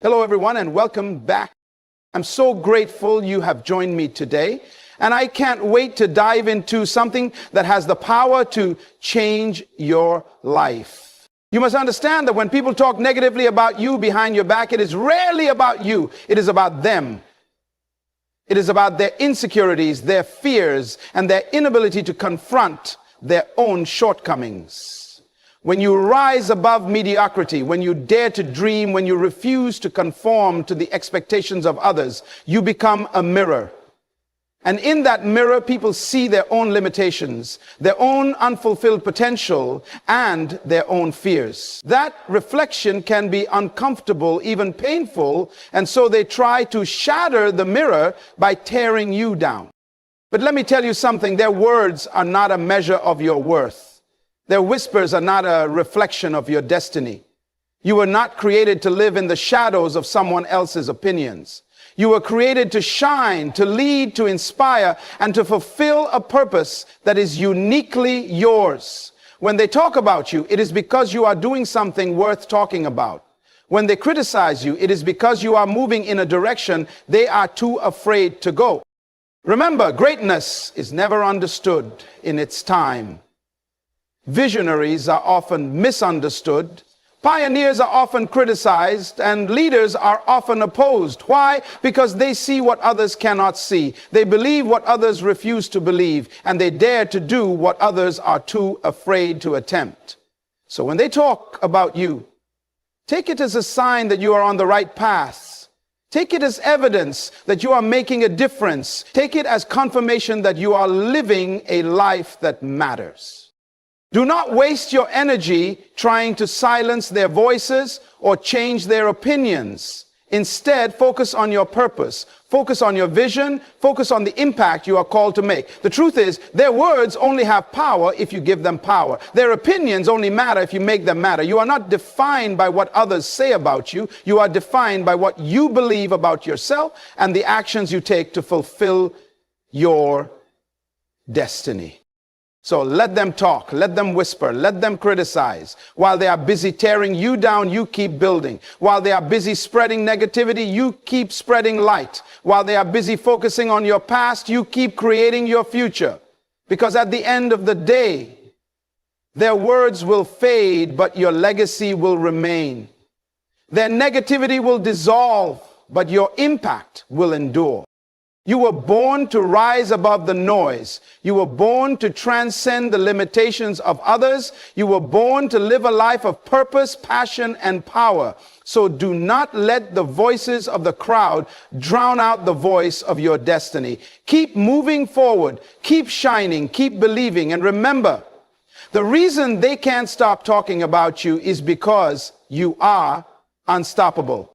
Hello, everyone, and welcome back. I'm so grateful you have joined me today, and I can't wait to dive into something that has the power to change your life. You must understand that when people talk negatively about you behind your back, it is rarely about you. It is about them. It is about their insecurities, their fears, and their inability to confront their own shortcomings. When you rise above mediocrity, when you dare to dream, when you refuse to conform to the expectations of others, you become a mirror. And in that mirror, people see their own limitations, their own unfulfilled potential, and their own fears. That reflection can be uncomfortable, even painful, and so they try to shatter the mirror by tearing you down. But let me tell you something, their words are not a measure of your worth. Their whispers are not a reflection of your destiny. You were not created to live in the shadows of someone else's opinions. You were created to shine, to lead, to inspire, and to fulfill a purpose that is uniquely yours. When they talk about you, it is because you are doing something worth talking about. When they criticize you, it is because you are moving in a direction they are too afraid to go. Remember, greatness is never understood in its time. Visionaries are often misunderstood. Pioneers are often criticized, and leaders are often opposed. Why? Because they see what others cannot see. They believe what others refuse to believe, and they dare to do what others are too afraid to attempt. So when they talk about you, take it as a sign that you are on the right path. Take it as evidence that you are making a difference. Take it as confirmation that you are living a life that matters. Do not waste your energy trying to silence their voices or change their opinions. Instead, focus on your purpose. Focus on your vision. Focus on the impact you are called to make. The truth is, their words only have power if you give them power. Their opinions only matter if you make them matter. You are not defined by what others say about you. You are defined by what you believe about yourself and the actions you take to fulfill your destiny. So let them talk, let them whisper, let them criticize. While they are busy tearing you down, you keep building. While they are busy spreading negativity, you keep spreading light. While they are busy focusing on your past, you keep creating your future. Because at the end of the day, their words will fade, but your legacy will remain. Their negativity will dissolve, but your impact will endure. You were born to rise above the noise. You were born to transcend the limitations of others. You were born to live a life of purpose, passion, and power. So do not let the voices of the crowd drown out the voice of your destiny. Keep moving forward. Keep shining. Keep believing. And remember, the reason they can't stop talking about you is because you are unstoppable.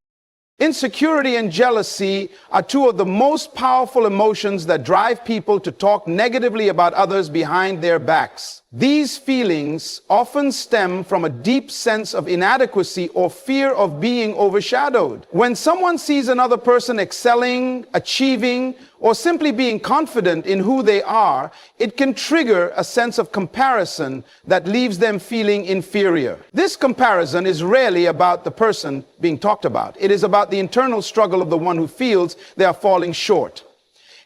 Insecurity and jealousy are two of the most powerful emotions that drive people to talk negatively about others behind their backs. These feelings often stem from a deep sense of inadequacy or fear of being overshadowed. When someone sees another person excelling, achieving, or simply being confident in who they are, it can trigger a sense of comparison that leaves them feeling inferior. This comparison is rarely about the person being talked about. It is about the internal struggle of the one who feels they are falling short.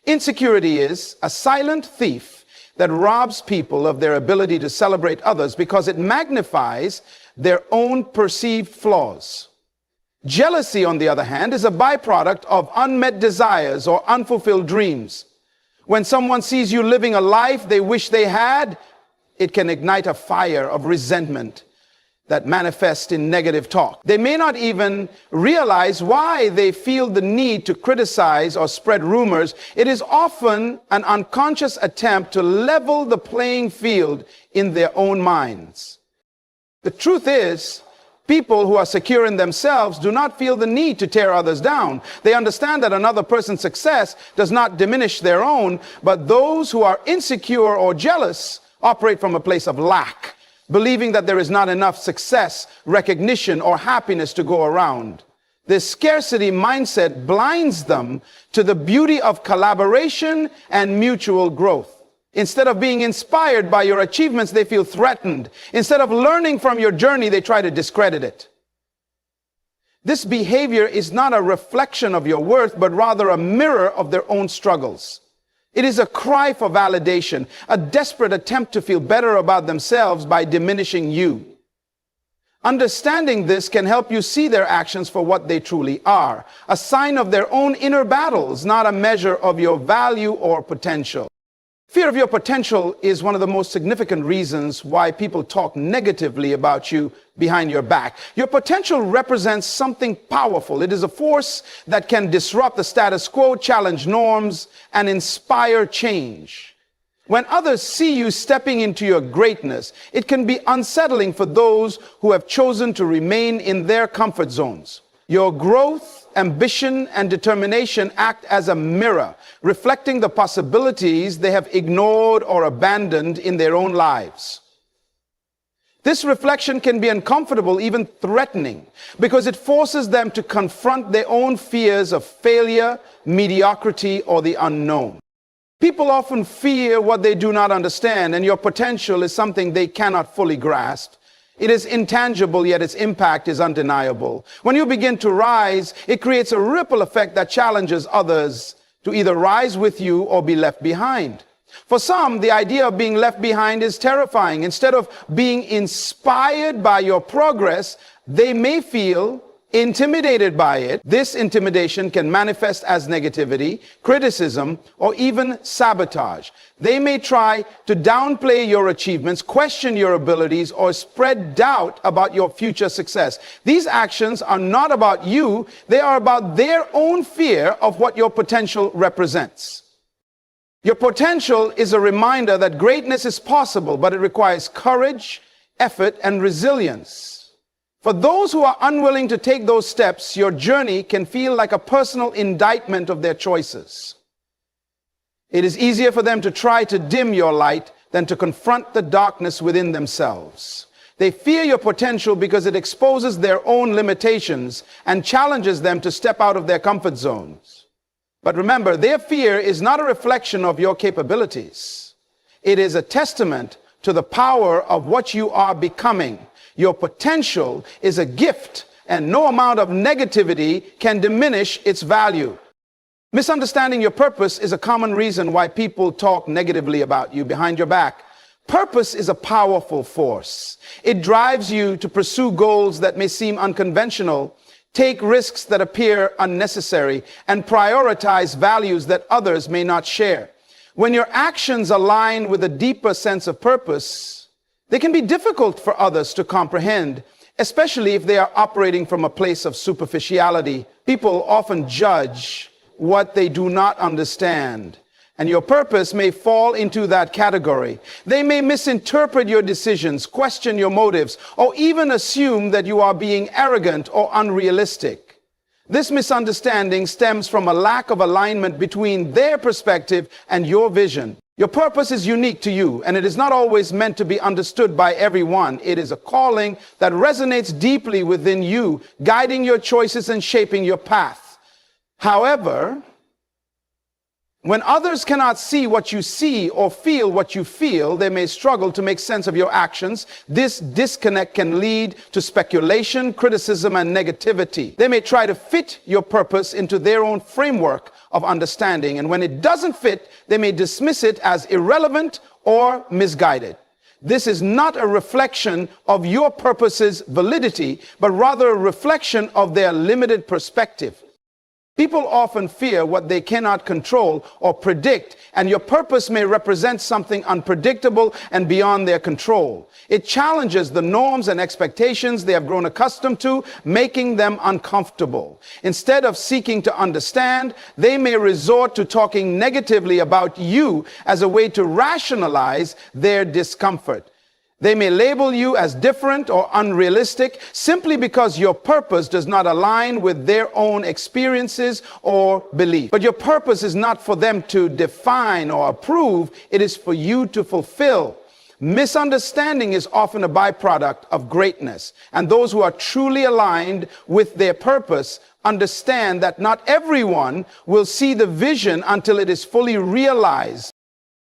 Insecurity is a silent thief that robs people of their ability to celebrate others because it magnifies their own perceived flaws. Jealousy, on the other hand, is a byproduct of unmet desires or unfulfilled dreams. When someone sees you living a life they wish they had, it can ignite a fire of resentment that manifests in negative talk. They may not even realize why they feel the need to criticize or spread rumors. It is often an unconscious attempt to level the playing field in their own minds. The truth is, people who are secure in themselves do not feel the need to tear others down. They understand that another person's success does not diminish their own, but those who are insecure or jealous operate from a place of lack, believing that there is not enough success, recognition, or happiness to go around. This scarcity mindset blinds them to the beauty of collaboration and mutual growth. Instead of being inspired by your achievements, they feel threatened. Instead of learning from your journey, they try to discredit it. This behavior is not a reflection of your worth, but rather a mirror of their own struggles. It is a cry for validation, a desperate attempt to feel better about themselves by diminishing you. Understanding this can help you see their actions for what they truly are, a sign of their own inner battles, not a measure of your value or potential. Fear of your potential is one of the most significant reasons why people talk negatively about you behind your back. Your potential represents something powerful. It is a force that can disrupt the status quo, challenge norms, and inspire change. When others see you stepping into your greatness, it can be unsettling for those who have chosen to remain in their comfort zones. Your growth, ambition, and determination act as a mirror, reflecting the possibilities they have ignored or abandoned in their own lives. This reflection can be uncomfortable, even threatening, because it forces them to confront their own fears of failure, mediocrity, or the unknown. People often fear what they do not understand, and your potential is something they cannot fully grasp. It is intangible, yet its impact is undeniable. When you begin to rise, it creates a ripple effect that challenges others to either rise with you or be left behind. For some, the idea of being left behind is terrifying. Instead of being inspired by your progress, they may feel intimidated by it. This intimidation can manifest as negativity, criticism, or even sabotage. They may try to downplay your achievements, question your abilities, or spread doubt about your future success. These actions are not about you, they are about their own fear of what your potential represents. Your potential is a reminder that greatness is possible, but it requires courage, effort, and resilience. For those who are unwilling to take those steps, your journey can feel like a personal indictment of their choices. It is easier for them to try to dim your light than to confront the darkness within themselves. They fear your potential because it exposes their own limitations and challenges them to step out of their comfort zones. But remember, their fear is not a reflection of your capabilities. It is a testament to the power of what you are becoming. Your potential is a gift, and no amount of negativity can diminish its value. Misunderstanding your purpose is a common reason why people talk negatively about you behind your back. Purpose is a powerful force. It drives you to pursue goals that may seem unconventional, take risks that appear unnecessary, and prioritize values that others may not share. When your actions align with a deeper sense of purpose, they can be difficult for others to comprehend, especially if they are operating from a place of superficiality. People often judge what they do not understand, and your purpose may fall into that category. They may misinterpret your decisions, question your motives, or even assume that you are being arrogant or unrealistic. This misunderstanding stems from a lack of alignment between their perspective and your vision. Your purpose is unique to you, and it is not always meant to be understood by everyone. It is a calling that resonates deeply within you, guiding your choices and shaping your path. However, when others cannot see what you see or feel what you feel, they may struggle to make sense of your actions. This disconnect can lead to speculation, criticism, and negativity. They may try to fit your purpose into their own framework of understanding, and when it doesn't fit, they may dismiss it as irrelevant or misguided. This is not a reflection of your purpose's validity, but rather a reflection of their limited perspective. People often fear what they cannot control or predict, and your purpose may represent something unpredictable and beyond their control. It challenges the norms and expectations they have grown accustomed to, making them uncomfortable. Instead of seeking to understand, they may resort to talking negatively about you as a way to rationalize their discomfort. They may label you as different or unrealistic simply because your purpose does not align with their own experiences or beliefs. But your purpose is not for them to define or approve, it is for you to fulfill. Misunderstanding is often a byproduct of greatness, and those who are truly aligned with their purpose understand that not everyone will see the vision until it is fully realized.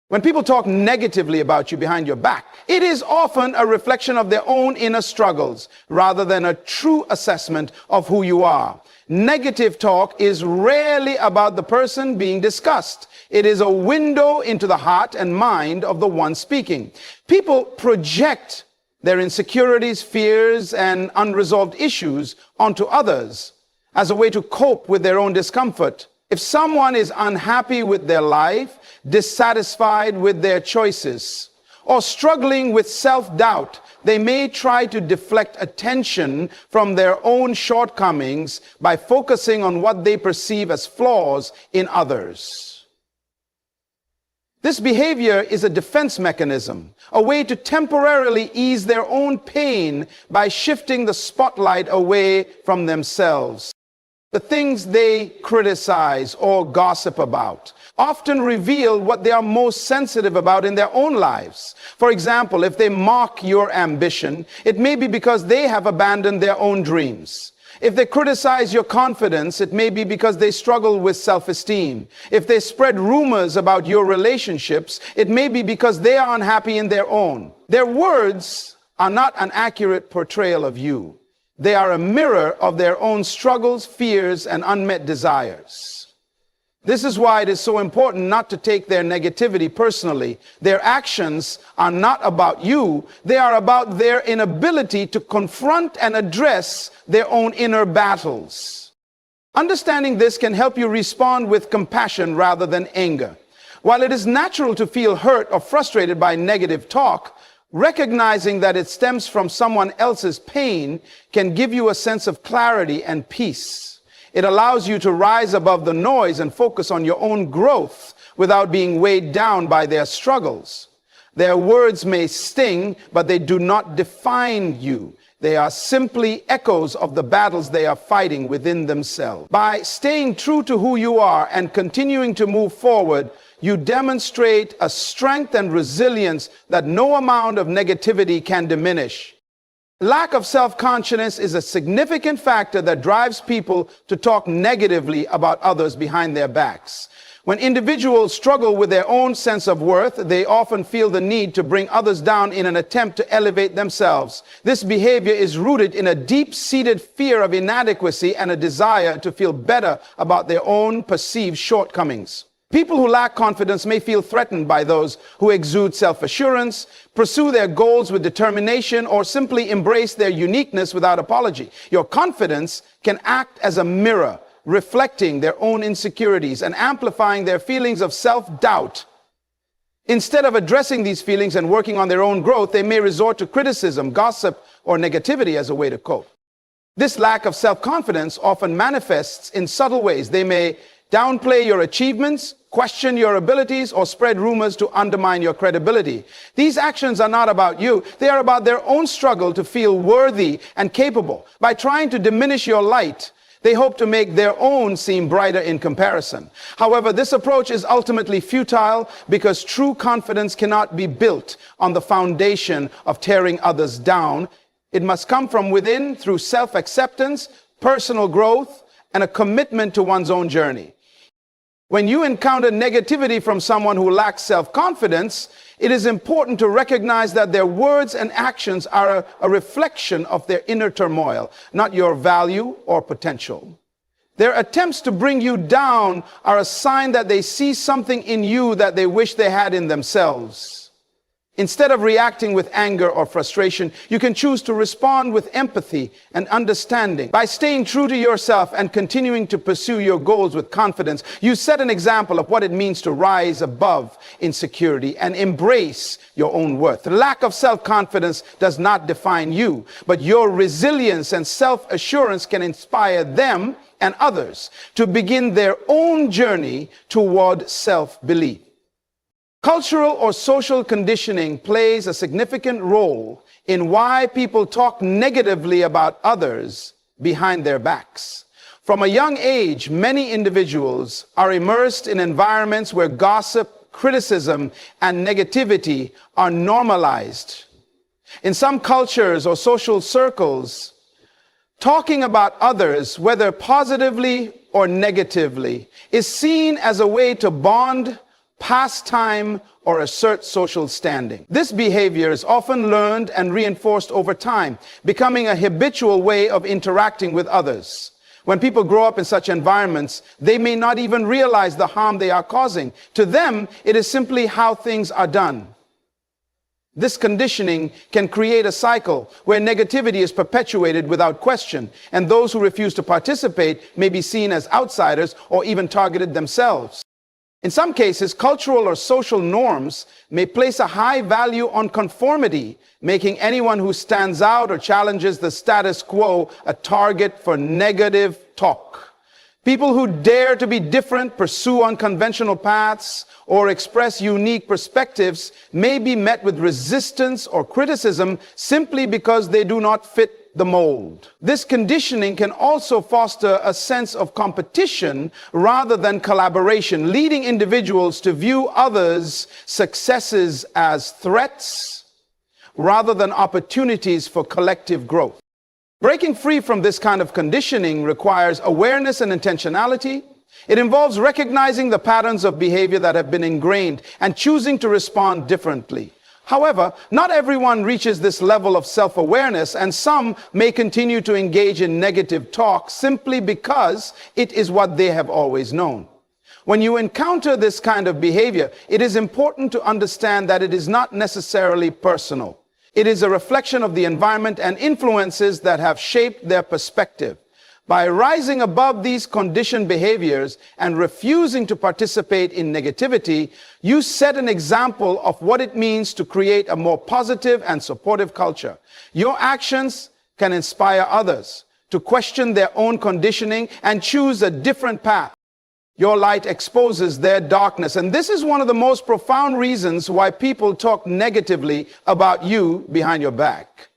When people talk negatively about you behind your back, it is often a reflection of their own inner struggles rather than a true assessment of who you are. Negative talk is rarely about the person being discussed. It is a window into the heart and mind of the one speaking. People project their insecurities, fears, and unresolved issues onto others as a way to cope with their own discomfort. If someone is unhappy with their life, dissatisfied with their choices, or struggling with self-doubt, they may try to deflect attention from their own shortcomings by focusing on what they perceive as flaws in others. This behavior is a defense mechanism, a way to temporarily ease their own pain by shifting the spotlight away from themselves. The things they criticize or gossip about often reveal what they are most sensitive about in their own lives. For example, if they mock your ambition, it may be because they have abandoned their own dreams. If they criticize your confidence, it may be because they struggle with self-esteem. If they spread rumors about your relationships, it may be because they are unhappy in their own. Their words are not an accurate portrayal of you. They are a mirror of their own struggles, fears, and unmet desires. This is why it is so important not to take their negativity personally. Their actions are not about you. They are about their inability to confront and address their own inner battles. Understanding this can help you respond with compassion rather than anger. While it is natural to feel hurt or frustrated by negative talk, recognizing that it stems from someone else's pain can give you a sense of clarity and peace. It allows you to rise above the noise and focus on your own growth without being weighed down by their struggles. Their words may sting, but they do not define you. They are simply echoes of the battles they are fighting within themselves. By staying true to who you are and continuing to move forward, you demonstrate a strength and resilience that no amount of negativity can diminish. Lack of self-confidence is a significant factor that drives people to talk negatively about others behind their backs. When individuals struggle with their own sense of worth, they often feel the need to bring others down in an attempt to elevate themselves. This behavior is rooted in a deep-seated fear of inadequacy and a desire to feel better about their own perceived shortcomings. People who lack confidence may feel threatened by those who exude self-assurance, pursue their goals with determination, or simply embrace their uniqueness without apology. Your confidence can act as a mirror, reflecting their own insecurities and amplifying their feelings of self-doubt. Instead of addressing these feelings and working on their own growth, they may resort to criticism, gossip, or negativity as a way to cope. This lack of self-confidence often manifests in subtle ways. They may downplay your achievements, question your abilities, or spread rumors to undermine your credibility. These actions are not about you. They are about their own struggle to feel worthy and capable. By trying to diminish your light, they hope to make their own seem brighter in comparison. However, this approach is ultimately futile because true confidence cannot be built on the foundation of tearing others down. It must come from within through self-acceptance, personal growth, and a commitment to one's own journey. When you encounter negativity from someone who lacks self-confidence, it is important to recognize that their words and actions are a reflection of their inner turmoil, not your value or potential. Their attempts to bring you down are a sign that they see something in you that they wish they had in themselves. Instead of reacting with anger or frustration, you can choose to respond with empathy and understanding. By staying true to yourself and continuing to pursue your goals with confidence, you set an example of what it means to rise above insecurity and embrace your own worth. The lack of self-confidence does not define you, but your resilience and self-assurance can inspire them and others to begin their own journey toward self-belief. Cultural or social conditioning plays a significant role in why people talk negatively about others behind their backs. From a young age, many individuals are immersed in environments where gossip, criticism, and negativity are normalized. In some cultures or social circles, talking about others, whether positively or negatively, is seen as a way to bond pass time, or assert social standing. This behavior is often learned and reinforced over time, becoming a habitual way of interacting with others. When people grow up in such environments, they may not even realize the harm they are causing. To them, it is simply how things are done. This conditioning can create a cycle where negativity is perpetuated without question, and those who refuse to participate may be seen as outsiders or even targeted themselves. In some cases, cultural or social norms may place a high value on conformity, making anyone who stands out or challenges the status quo a target for negative talk. People who dare to be different, pursue unconventional paths, or express unique perspectives may be met with resistance or criticism simply because they do not fit the mold. This conditioning can also foster a sense of competition rather than collaboration, leading individuals to view others' successes as threats rather than opportunities for collective growth. Breaking free from this kind of conditioning requires awareness and intentionality. It involves recognizing the patterns of behavior that have been ingrained and choosing to respond differently. However, not everyone reaches this level of self-awareness, and some may continue to engage in negative talk simply because it is what they have always known. When you encounter this kind of behavior, it is important to understand that it is not necessarily personal. It is a reflection of the environment and influences that have shaped their perspective. By rising above these conditioned behaviors and refusing to participate in negativity, you set an example of what it means to create a more positive and supportive culture. Your actions can inspire others to question their own conditioning and choose a different path. Your light exposes their darkness, and this is one of the most profound reasons why people talk negatively about you behind your back.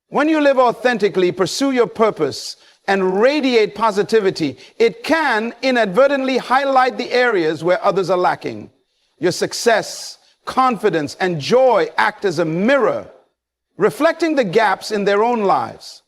When you live authentically, pursue your purpose, and radiate positivity, it can inadvertently highlight the areas where others are lacking. Your success, confidence, and joy act as a mirror, reflecting the gaps in their own lives.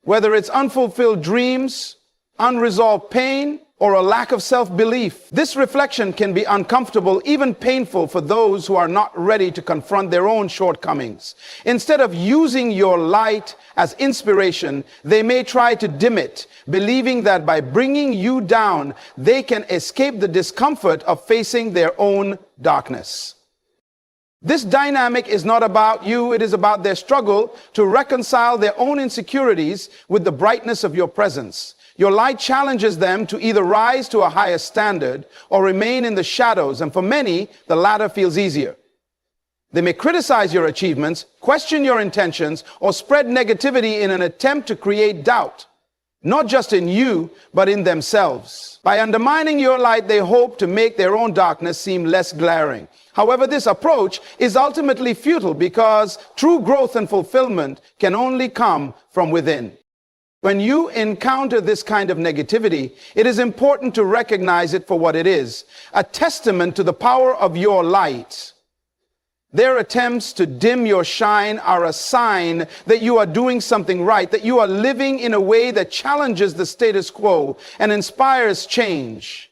Whether it's unfulfilled dreams, unresolved pain, or a lack of self-belief, this reflection can be uncomfortable, even painful for those who are not ready to confront their own shortcomings. Instead of using your light as inspiration, they may try to dim it, believing that by bringing you down, they can escape the discomfort of facing their own darkness. This dynamic is not about you, it is about their struggle to reconcile their own insecurities with the brightness of your presence. Your light challenges them to either rise to a higher standard or remain in the shadows, and for many, the latter feels easier. They may criticize your achievements, question your intentions, or spread negativity in an attempt to create doubt, not just in you, but in themselves. By undermining your light, they hope to make their own darkness seem less glaring. However, this approach is ultimately futile because true growth and fulfillment can only come from within. When you encounter this kind of negativity, it is important to recognize it for what it is, a testament to the power of your light. Their attempts to dim your shine are a sign that you are doing something right, that you are living in a way that challenges the status quo and inspires change.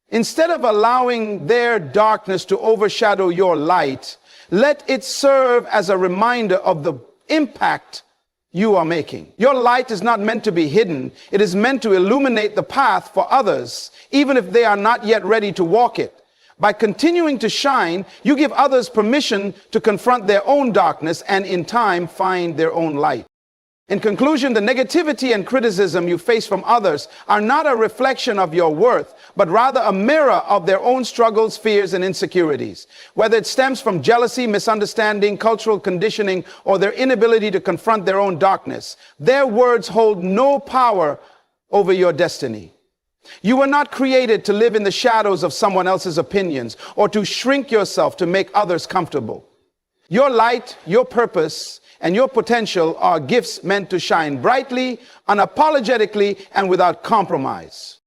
Instead of allowing their darkness to overshadow your light, let it serve as a reminder of the impact you are making. Your light is not meant to be hidden. It is meant to illuminate the path for others, even if they are not yet ready to walk it. By continuing to shine, you give others permission to confront their own darkness and in time find their own light. In conclusion, the negativity and criticism you face from others are not a reflection of your worth, but rather a mirror of their own struggles, fears, and insecurities. Whether it stems from jealousy, misunderstanding, cultural conditioning, or their inability to confront their own darkness, their words hold no power over your destiny. You were not created to live in the shadows of someone else's opinions or to shrink yourself to make others comfortable. Your light, your purpose, and your potential are gifts meant to shine brightly, unapologetically, and without compromise.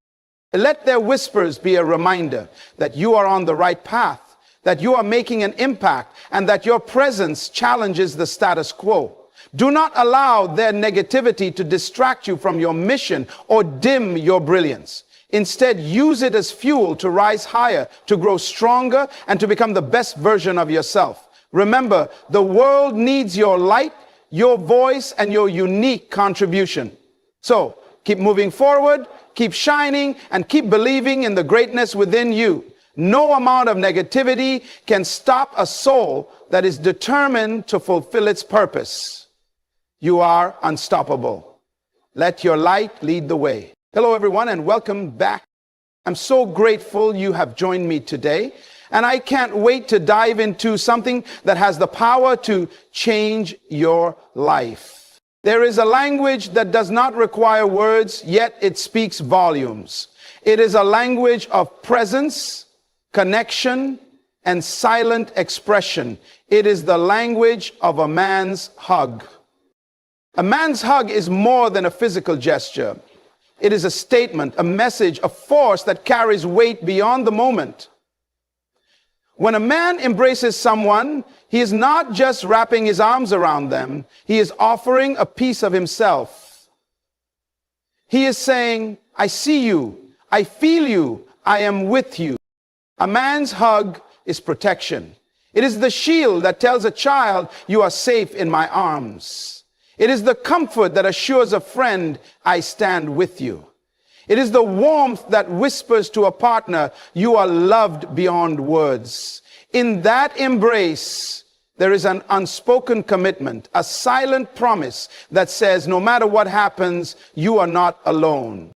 Let their whispers be a reminder that you are on the right path, that you are making an impact, and that your presence challenges the status quo. Do not allow their negativity to distract you from your mission or dim your brilliance. Instead, use it as fuel to rise higher, to grow stronger, and to become the best version of yourself. Remember, the world needs your light, your voice, and your unique contribution. So, keep moving forward, keep shining, and keep believing in the greatness within you. No amount of negativity can stop a soul that is determined to fulfill its purpose. You are unstoppable. Let your light lead the way. Hello, everyone, and welcome back. I'm so grateful you have joined me today, and I can't wait to dive into something that has the power to change your life. There is a language that does not require words, yet it speaks volumes. It is a language of presence, connection, and silent expression. It is the language of a man's hug. A man's hug is more than a physical gesture. It is a statement, a message, a force that carries weight beyond the moment. When a man embraces someone, he is not just wrapping his arms around them, he is offering a piece of himself. He is saying, I see you, I feel you, I am with you. A man's hug is protection. It is the shield that tells a child, you are safe in my arms. It is the comfort that assures a friend, I stand with you. It is the warmth that whispers to a partner, you are loved beyond words. In that embrace, there is an unspoken commitment, a silent promise that says, no matter what happens, you are not alone.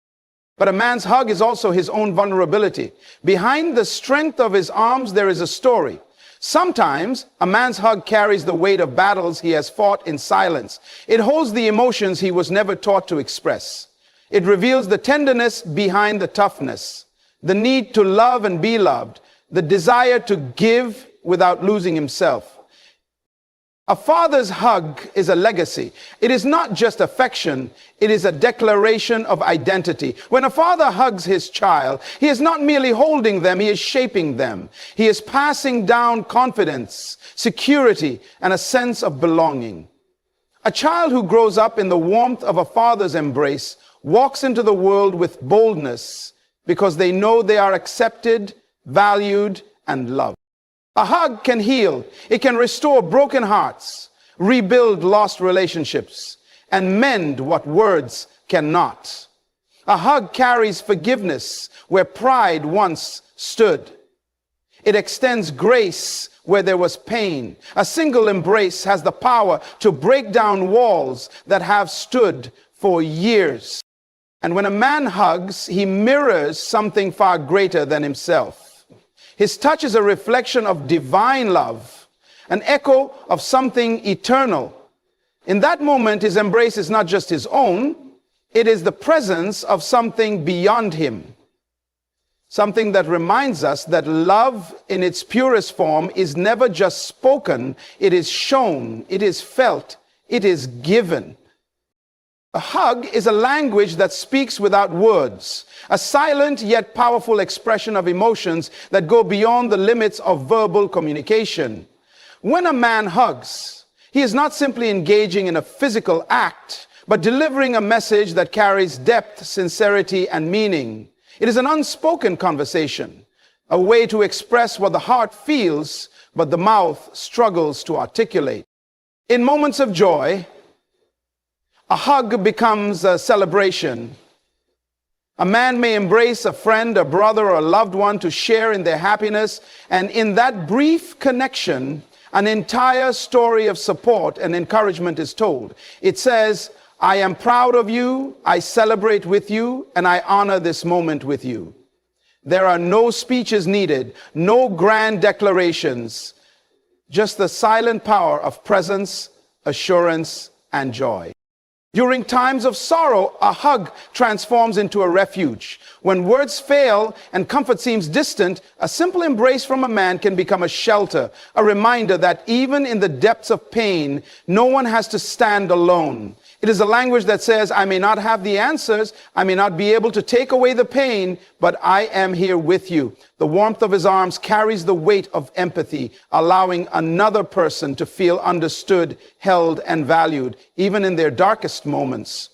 But a man's hug is also his own vulnerability. Behind the strength of his arms, there is a story. Sometimes a man's hug carries the weight of battles he has fought in silence. It holds the emotions he was never taught to express. It reveals the tenderness behind the toughness, the need to love and be loved, the desire to give without losing himself. A father's hug is a legacy. It is not just affection, it is a declaration of identity. When a father hugs his child, he is not merely holding them, he is shaping them. He is passing down confidence, security, and a sense of belonging. A child who grows up in the warmth of a father's embrace walks into the world with boldness because they know they are accepted, valued, and loved. A hug can heal. It can restore broken hearts, rebuild lost relationships, and mend what words cannot. A hug carries forgiveness where pride once stood. It extends grace where there was pain. A single embrace has the power to break down walls that have stood for years. And when a man hugs, he mirrors something far greater than himself. His touch is a reflection of divine love, an echo of something eternal. In that moment, his embrace is not just his own, it is the presence of something beyond him. Something that reminds us that love in its purest form is never just spoken, it is shown, it is felt, it is given. A hug is a language that speaks without words, a silent yet powerful expression of emotions that go beyond the limits of verbal communication. When a man hugs, he is not simply engaging in a physical act, but delivering a message that carries depth, sincerity, and meaning. It is an unspoken conversation, a way to express what the heart feels, but the mouth struggles to articulate. In moments of joy, a hug becomes a celebration. A man may embrace a friend, a brother, or a loved one to share in their happiness, and in that brief connection, an entire story of support and encouragement is told. It says, I am proud of you, I celebrate with you, and I honor this moment with you. There are no speeches needed, no grand declarations, just the silent power of presence, assurance, and joy. During times of sorrow, a hug transforms into a refuge. When words fail and comfort seems distant, a simple embrace from a man can become a shelter, a reminder that even in the depths of pain, no one has to stand alone. It is a language that says, I may not have the answers, I may not be able to take away the pain, but I am here with you. The warmth of his arms carries the weight of empathy, allowing another person to feel understood, held, and valued, even in their darkest moments.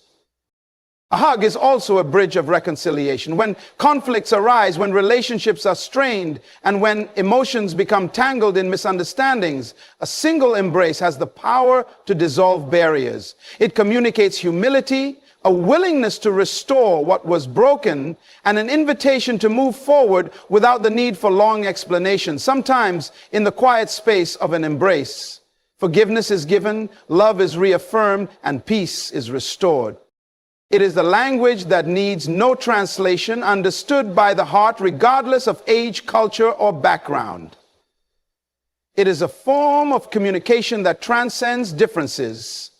A hug is also a bridge of reconciliation. When conflicts arise, when relationships are strained, and when emotions become tangled in misunderstandings, a single embrace has the power to dissolve barriers. It communicates humility, a willingness to restore what was broken, and an invitation to move forward without the need for long explanations. Sometimes, in the quiet space of an embrace, forgiveness is given, love is reaffirmed, and peace is restored. It is the language that needs no translation, understood by the heart regardless of age, culture, or background. It is a form of communication that transcends differences,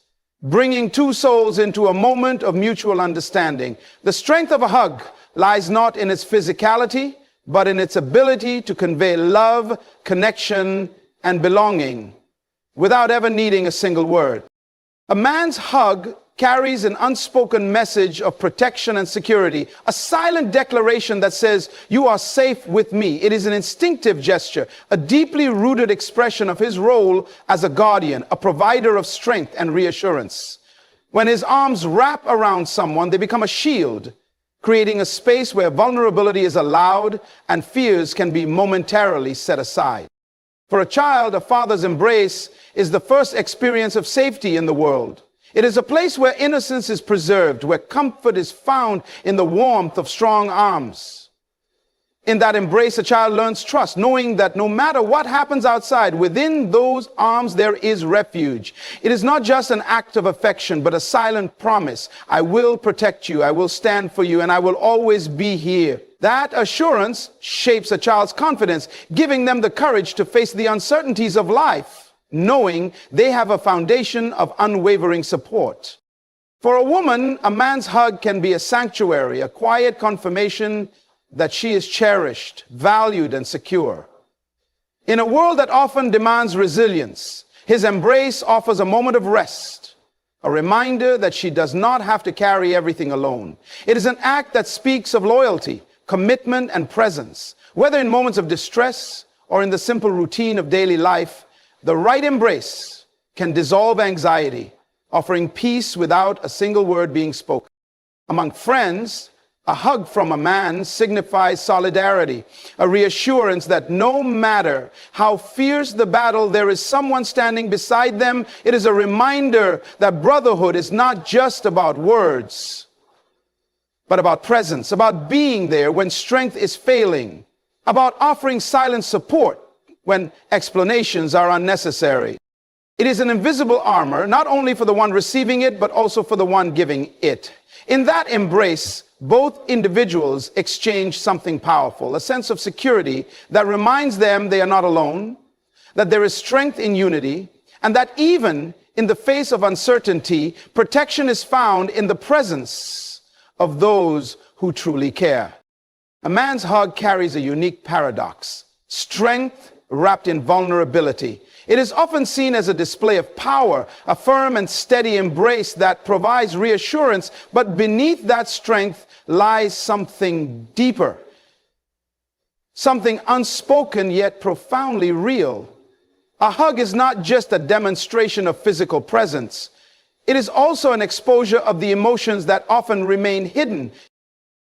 bringing two souls into a moment of mutual understanding. The strength of a hug lies not in its physicality, but in its ability to convey love, connection, and belonging without ever needing a single word. A man's hug carries an unspoken message of protection and security, a silent declaration that says, "You are safe with me." It is an instinctive gesture, a deeply rooted expression of his role as a guardian, a provider of strength and reassurance. When his arms wrap around someone, they become a shield, creating a space where vulnerability is allowed and fears can be momentarily set aside. For a child, a father's embrace is the first experience of safety in the world. It is a place where innocence is preserved, where comfort is found in the warmth of strong arms. In that embrace, a child learns trust, knowing that no matter what happens outside, within those arms there is refuge. It is not just an act of affection, but a silent promise. I will protect you, I will stand for you, and I will always be here. That assurance shapes a child's confidence, giving them the courage to face the uncertainties of life, knowing they have a foundation of unwavering support. For a woman, a man's hug can be a sanctuary, a quiet confirmation that she is cherished, valued, and secure. In a world that often demands resilience, his embrace offers a moment of rest, a reminder that she does not have to carry everything alone. It is an act that speaks of loyalty, commitment, and presence. Whether in moments of distress or in the simple routine of daily life, the right embrace can dissolve anxiety, offering peace without a single word being spoken. Among friends, a hug from a man signifies solidarity, a reassurance that no matter how fierce the battle, there is someone standing beside them. It is a reminder that brotherhood is not just about words, but about presence, about being there when strength is failing, about offering silent support when explanations are unnecessary. It is an invisible armor, not only for the one receiving it, but also for the one giving it. In that embrace, both individuals exchange something powerful, a sense of security that reminds them they are not alone, that there is strength in unity, and that even in the face of uncertainty, protection is found in the presence of those who truly care. A man's hug carries a unique paradox: strength wrapped in vulnerability. It is often seen as a display of power, a firm and steady embrace that provides reassurance, but beneath that strength lies something deeper, something unspoken yet profoundly real. A hug is not just a demonstration of physical presence. It is also an exposure of the emotions that often remain hidden.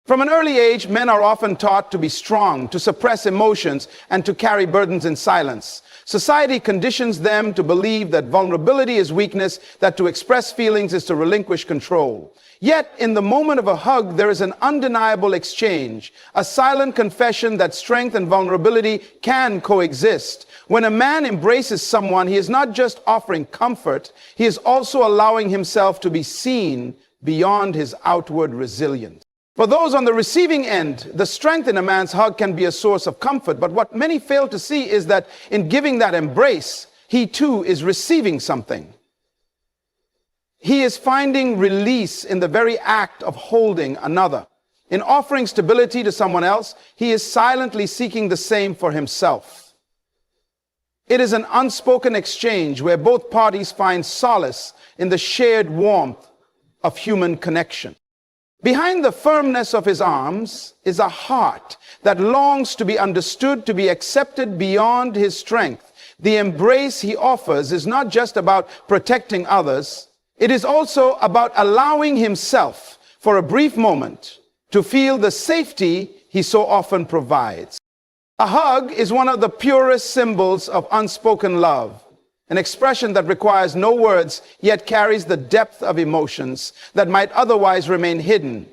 From an early age, men are often taught to be strong, to suppress emotions, and to carry burdens in silence. Society conditions them to believe that vulnerability is weakness, that to express feelings is to relinquish control. Yet, in the moment of a hug, there is an undeniable exchange, a silent confession that strength and vulnerability can coexist. When a man embraces someone, he is not just offering comfort, he is also allowing himself to be seen beyond his outward resilience. For those on the receiving end, the strength in a man's hug can be a source of comfort. But what many fail to see is that in giving that embrace, he too is receiving something. He is finding release in the very act of holding another. In offering stability to someone else, he is silently seeking the same for himself. It is an unspoken exchange where both parties find solace in the shared warmth of human connection. Behind the firmness of his arms is a heart that longs to be understood, to be accepted beyond his strength. The embrace he offers is not just about protecting others. It is also about allowing himself, for a brief moment to feel the safety he so often provides. A hug is one of the purest symbols of unspoken love, an expression that requires no words yet carries the depth of emotions that might otherwise remain hidden.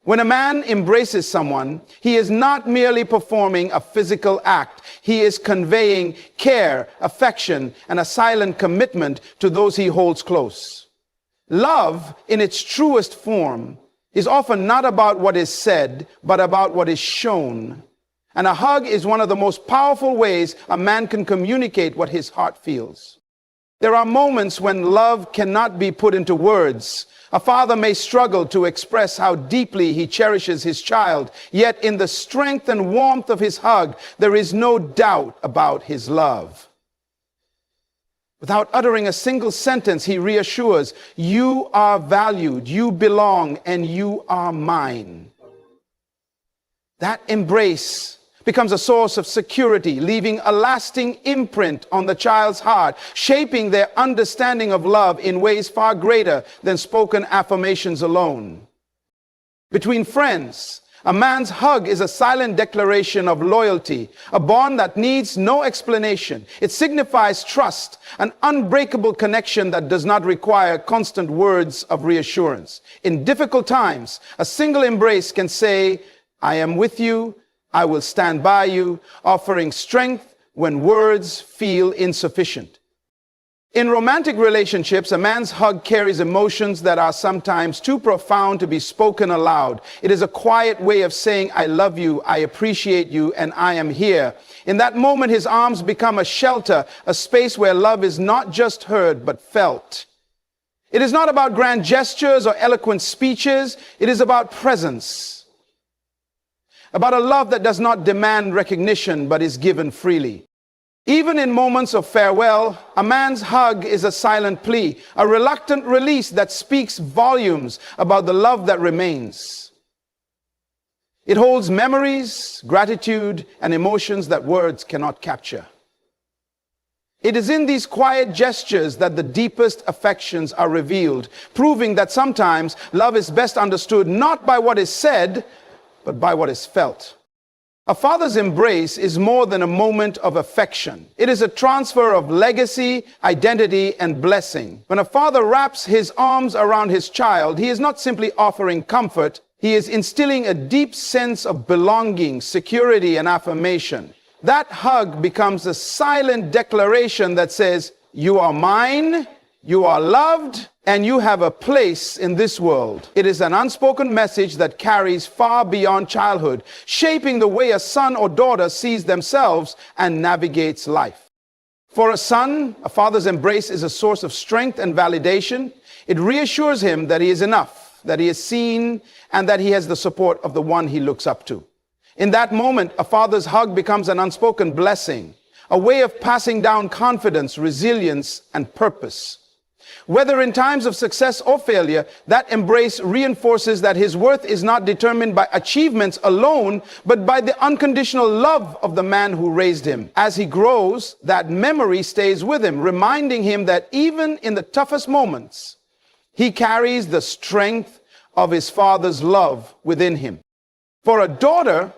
When a man embraces someone, he is not merely performing a physical act. He is conveying care, affection, and a silent commitment to those he holds close. Love, in its truest form, is often not about what is said, but about what is shown. And a hug is one of the most powerful ways a man can communicate what his heart feels. There are moments when love cannot be put into words. A father may struggle to express how deeply he cherishes his child, yet in the strength and warmth of his hug, there is no doubt about his love. Without uttering a single sentence, he reassures, "You are valued, you belong, and you are mine." That embrace becomes a source of security, leaving a lasting imprint on the child's heart, shaping their understanding of love in ways far greater than spoken affirmations alone. Between friends, a man's hug is a silent declaration of loyalty, a bond that needs no explanation. It signifies trust, an unbreakable connection that does not require constant words of reassurance. In difficult times, a single embrace can say, "I am with you, I will stand by you," offering strength when words feel insufficient. In romantic relationships, a man's hug carries emotions that are sometimes too profound to be spoken aloud. It is a quiet way of saying, "I love you, I appreciate you, and I am here." In that moment, his arms become a shelter, a space where love is not just heard, but felt. It is not about grand gestures or eloquent speeches. It is about presence. About a love that does not demand recognition, but is given freely. Even in moments of farewell, a man's hug is a silent plea, a reluctant release that speaks volumes about the love that remains. It holds memories, gratitude, and emotions that words cannot capture. It is in these quiet gestures that the deepest affections are revealed, proving that sometimes love is best understood not by what is said, but by what is felt. A father's embrace is more than a moment of affection. It is a transfer of legacy, identity, and blessing. When a father wraps his arms around his child, he is not simply offering comfort, he is instilling a deep sense of belonging, security, and affirmation. That hug becomes a silent declaration that says, "You are mine, you are loved, and you have a place in this world." It is an unspoken message that carries far beyond childhood, shaping the way a son or daughter sees themselves and navigates life. For a son, a father's embrace is a source of strength and validation. It reassures him that he is enough, that he is seen, and that he has the support of the one he looks up to. In that moment, a father's hug becomes an unspoken blessing, a way of passing down confidence, resilience, and purpose. Whether in times of success or failure, that embrace reinforces that his worth is not determined by achievements alone, but by the unconditional love of the man who raised him. As he grows, that memory stays with him, reminding him that even in the toughest moments, he carries the strength of his father's love within him. For a daughter,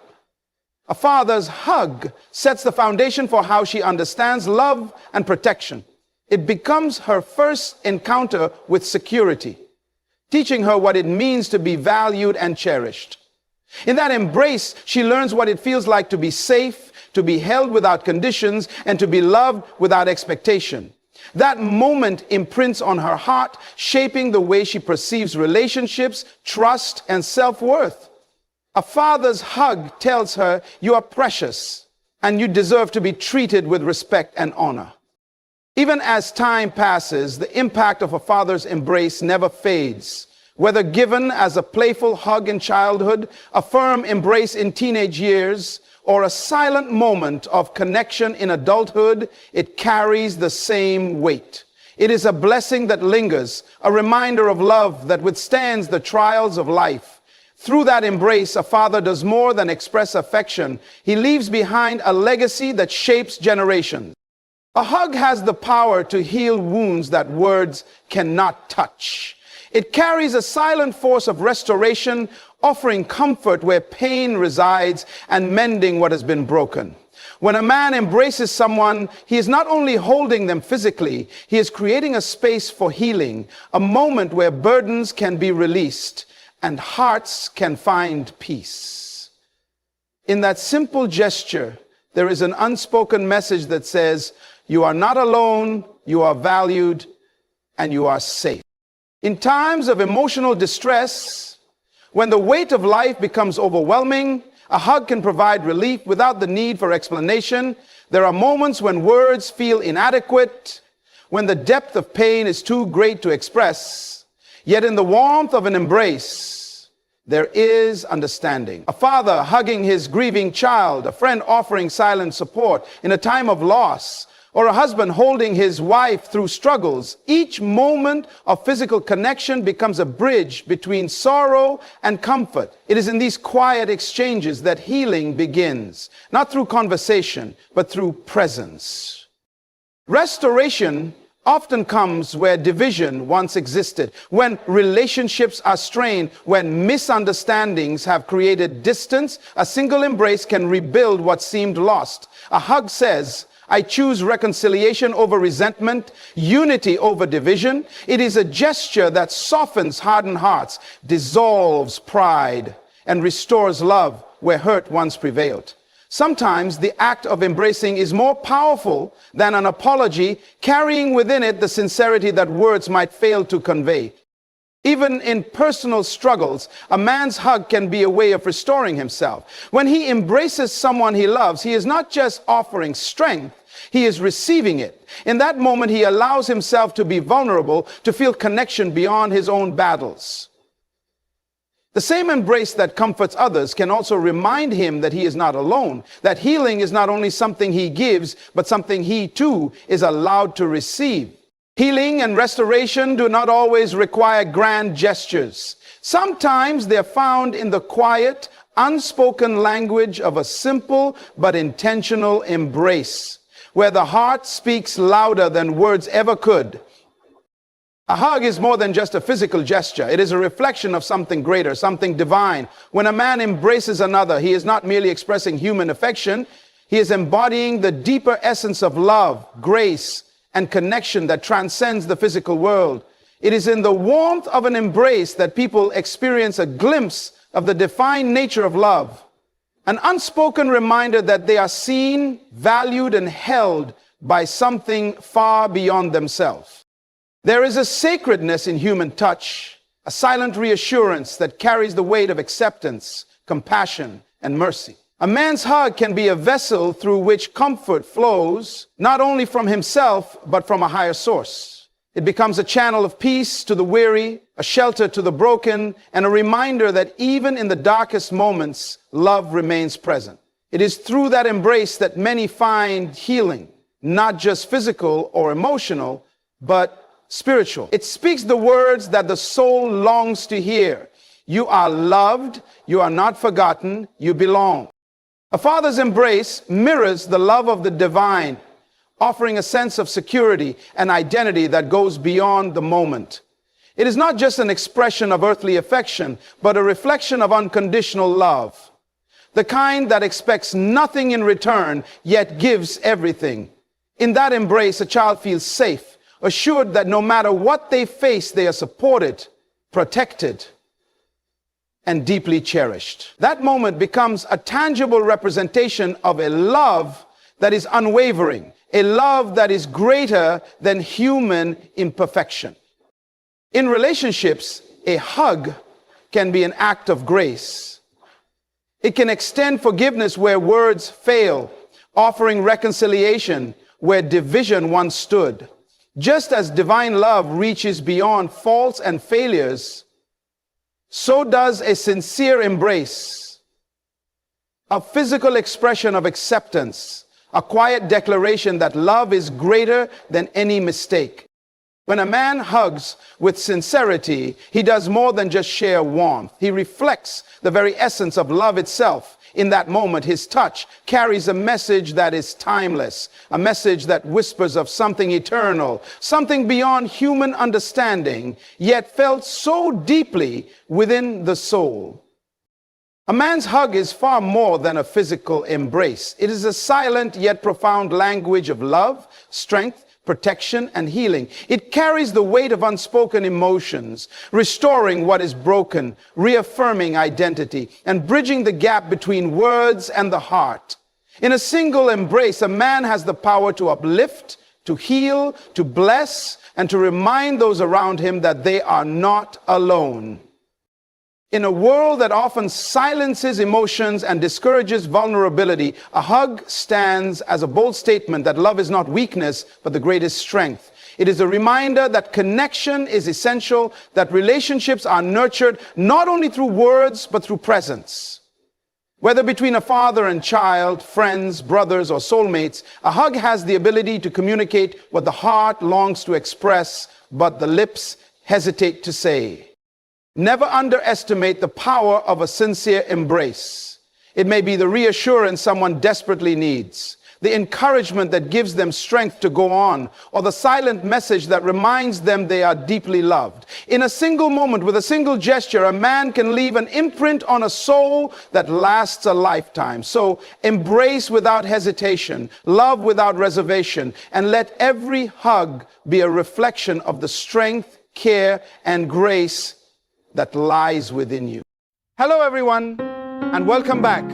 a father's hug sets the foundation for how she understands love and protection. It becomes her first encounter with security, teaching her what it means to be valued and cherished. In that embrace, she learns what it feels like to be safe, to be held without conditions, and to be loved without expectation. That moment imprints on her heart, shaping the way she perceives relationships, trust, and self-worth. A father's hug tells her, "You are precious, and you deserve to be treated with respect and honor." Even as time passes, the impact of a father's embrace never fades. Whether given as a playful hug in childhood, a firm embrace in teenage years, or a silent moment of connection in adulthood, it carries the same weight. It is a blessing that lingers, a reminder of love that withstands the trials of life. Through that embrace, a father does more than express affection. He leaves behind a legacy that shapes generations. A hug has the power to heal wounds that words cannot touch. It carries a silent force of restoration, offering comfort where pain resides and mending what has been broken. When a man embraces someone, he is not only holding them physically, he is creating a space for healing, a moment where burdens can be released and hearts can find peace. In that simple gesture, there is an unspoken message that says, you are not alone, you are valued, and you are safe. In times of emotional distress, when the weight of life becomes overwhelming, a hug can provide relief without the need for explanation. There are moments when words feel inadequate, when the depth of pain is too great to express. Yet in the warmth of an embrace, there is understanding. A father hugging his grieving child, a friend offering silent support in a time of loss, or a husband holding his wife through struggles. Each moment of physical connection becomes a bridge between sorrow and comfort. It is in these quiet exchanges that healing begins, not through conversation, but through presence. Restoration often comes where division once existed, when relationships are strained, when misunderstandings have created distance. A single embrace can rebuild what seemed lost. A hug says, I choose reconciliation over resentment, unity over division. It is a gesture that softens hardened hearts, dissolves pride, and restores love where hurt once prevailed. Sometimes the act of embracing is more powerful than an apology, carrying within it the sincerity that words might fail to convey. Even in personal struggles, a man's hug can be a way of restoring himself. When he embraces someone he loves, he is not just offering strength, he is receiving it. In that moment, he allows himself to be vulnerable, to feel connection beyond his own battles. The same embrace that comforts others can also remind him that he is not alone, that healing is not only something he gives, but something he too is allowed to receive. Healing and restoration do not always require grand gestures. Sometimes they're found in the quiet, unspoken language of a simple but intentional embrace, where the heart speaks louder than words ever could. A hug is more than just a physical gesture. It is a reflection of something greater, something divine. When a man embraces another, he is not merely expressing human affection. He is embodying the deeper essence of love, grace, and connection that transcends the physical world. It is in the warmth of an embrace that people experience a glimpse of the divine nature of love, an unspoken reminder that they are seen, valued, and held by something far beyond themselves. There is a sacredness in human touch, a silent reassurance that carries the weight of acceptance, compassion, and mercy. A man's hug can be a vessel through which comfort flows, not only from himself, but from a higher source. It becomes a channel of peace to the weary, a shelter to the broken, and a reminder that even in the darkest moments, love remains present. It is through that embrace that many find healing, not just physical or emotional, but spiritual. It speaks the words that the soul longs to hear. You are loved, you are not forgotten, you belong. A father's embrace mirrors the love of the divine, offering a sense of security and identity that goes beyond the moment. It is not just an expression of earthly affection, but a reflection of unconditional love, the kind that expects nothing in return, yet gives everything. In that embrace, a child feels safe, assured that no matter what they face, they are supported, protected, and deeply cherished. That moment becomes a tangible representation of a love that is unwavering, a love that is greater than human imperfection. In relationships, a hug can be an act of grace. It can extend forgiveness where words fail, offering reconciliation where division once stood. Just as divine love reaches beyond faults and failures, so does a sincere embrace, a physical expression of acceptance, a quiet declaration that love is greater than any mistake. When a man hugs with sincerity, he does more than just share warmth. He reflects the very essence of love itself. In that moment, his touch carries a message that is timeless, a message that whispers of something eternal, something beyond human understanding, yet felt so deeply within the soul. A man's hug is far more than a physical embrace. It is a silent yet profound language of love, strength, protection, and healing. It carries the weight of unspoken emotions, restoring what is broken, reaffirming identity, and bridging the gap between words and the heart. In a single embrace, a man has the power to uplift, to heal, to bless, and to remind those around him that they are not alone. In a world that often silences emotions and discourages vulnerability, a hug stands as a bold statement that love is not weakness, but the greatest strength. It is a reminder that connection is essential, that relationships are nurtured not only through words, but through presence. Whether between a father and child, friends, brothers, or soulmates, a hug has the ability to communicate what the heart longs to express, but the lips hesitate to say. Never underestimate the power of a sincere embrace. It may be the reassurance someone desperately needs, the encouragement that gives them strength to go on, or the silent message that reminds them they are deeply loved. In a single moment, with a single gesture, a man can leave an imprint on a soul that lasts a lifetime. So embrace without hesitation, love without reservation, and let every hug be a reflection of the strength, care, and grace that lies within you. Hello everyone, and welcome back.